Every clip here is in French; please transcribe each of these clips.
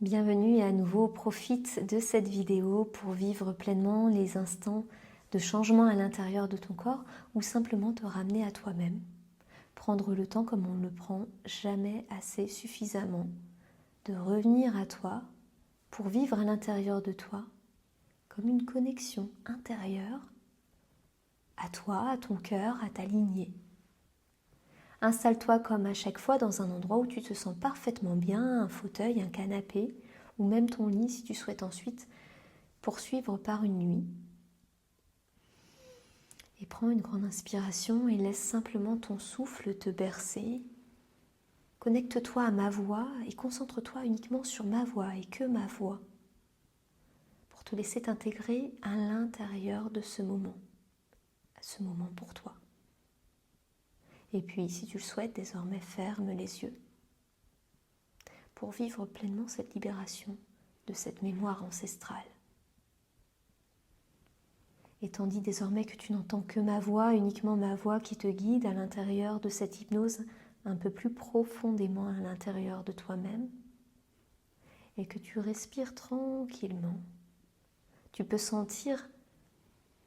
Bienvenue et à nouveau, profite de cette vidéo pour vivre pleinement les instants de changement à l'intérieur de ton corps ou simplement te ramener à toi-même. Prendre le temps comme on ne le prend jamais assez suffisamment, de revenir à toi pour vivre à l'intérieur de toi comme une connexion intérieure à toi, à ton cœur, à ta lignée. Installe-toi comme à chaque fois dans un endroit où tu te sens parfaitement bien, un fauteuil, un canapé ou même ton lit si tu souhaites ensuite poursuivre par une nuit. Et prends une grande inspiration et laisse simplement ton souffle te bercer. Connecte-toi à ma voix et concentre-toi uniquement sur ma voix et que ma voix pour te laisser t'intégrer à l'intérieur de ce moment pour toi. Et puis, si tu le souhaites, désormais ferme les yeux pour vivre pleinement cette libération de cette mémoire ancestrale. Et tandis désormais que tu n'entends que ma voix, uniquement ma voix qui te guide à l'intérieur de cette hypnose, un peu plus profondément à l'intérieur de toi-même, et que tu respires tranquillement, tu peux sentir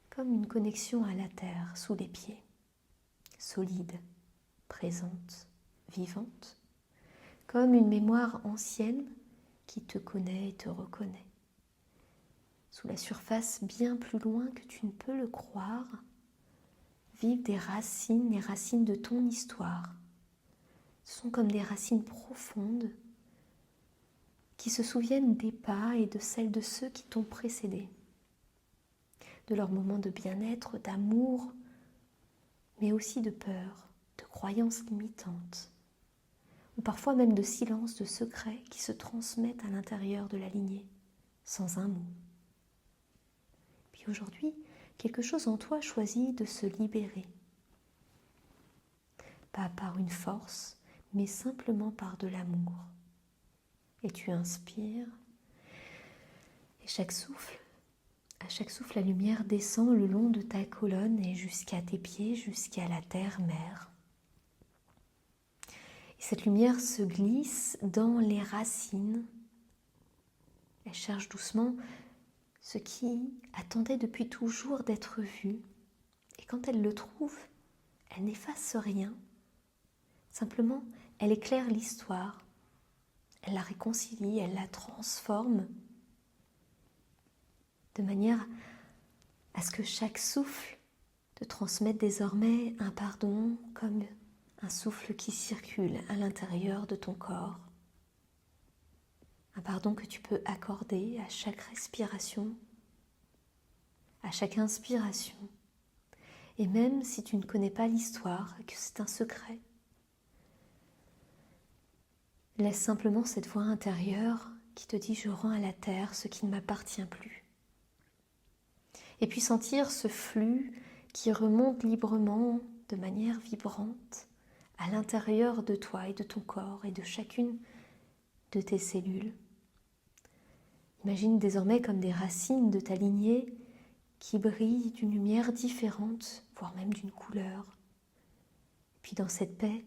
comme une connexion à la terre sous les pieds, solide, présente, vivante, comme une mémoire ancienne qui te connaît et te reconnaît. Sous la surface, bien plus loin que tu ne peux le croire, vivent des racines, les racines de ton histoire. Ce sont comme des racines profondes qui se souviennent des pas et de celles de ceux qui t'ont précédé, de leurs moments de bien-être, d'amour, mais aussi de peur, de croyances limitantes, ou parfois même de silence, de secrets qui se transmettent à l'intérieur de la lignée, sans un mot. Puis aujourd'hui, quelque chose en toi choisit de se libérer. Pas par une force, mais simplement par de l'amour. Et tu inspires, et à chaque souffle, la lumière descend le long de ta colonne et jusqu'à tes pieds, jusqu'à la terre-mère. Et cette lumière se glisse dans les racines. Elle cherche doucement ce qui attendait depuis toujours d'être vu. Et quand elle le trouve, elle n'efface rien. Simplement, elle éclaire l'histoire. Elle la réconcilie, elle la transforme de manière à ce que chaque souffle te transmette désormais un pardon comme un souffle qui circule à l'intérieur de ton corps. Un pardon que tu peux accorder à chaque respiration, à chaque inspiration. Et même si tu ne connais pas l'histoire, que c'est un secret, laisse simplement cette voix intérieure qui te dit « je rends à la terre ce qui ne m'appartient plus ». Et puis sentir ce flux qui remonte librement de manière vibrante à l'intérieur de toi et de ton corps et de chacune de tes cellules. Imagine désormais comme des racines de ta lignée qui brillent d'une lumière différente, voire même d'une couleur. Et puis dans cette paix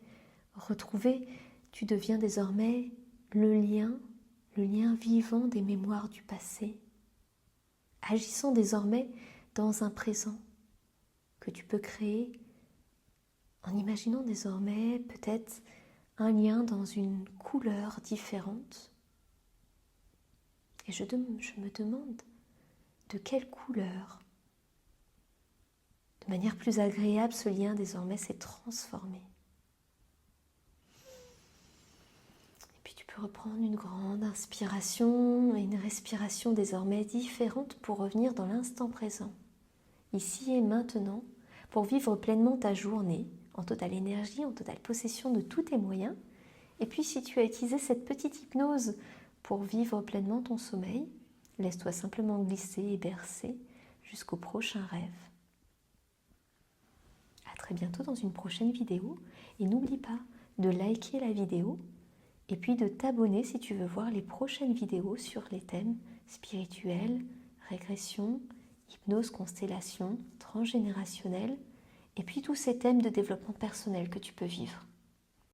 retrouvée, tu deviens désormais le lien vivant des mémoires du passé, agissant désormais dans un présent que tu peux créer en imaginant désormais peut-être un lien dans une couleur différente. Et je me demande de quelle couleur, de manière plus agréable, ce lien désormais s'est transformé. Et puis tu peux reprendre une grande inspiration et une respiration désormais différente pour revenir dans l'instant présent, ici et maintenant, pour vivre pleinement ta journée, en totale énergie, en totale possession de tous tes moyens. Et puis si tu as utilisé cette petite hypnose pour vivre pleinement ton sommeil, laisse-toi simplement glisser et bercer jusqu'au prochain rêve. À très bientôt dans une prochaine vidéo et n'oublie pas de liker la vidéo et puis de t'abonner si tu veux voir les prochaines vidéos sur les thèmes spirituels, régression, hypnose, constellation, transgénérationnelle et puis tous ces thèmes de développement personnel que tu peux vivre.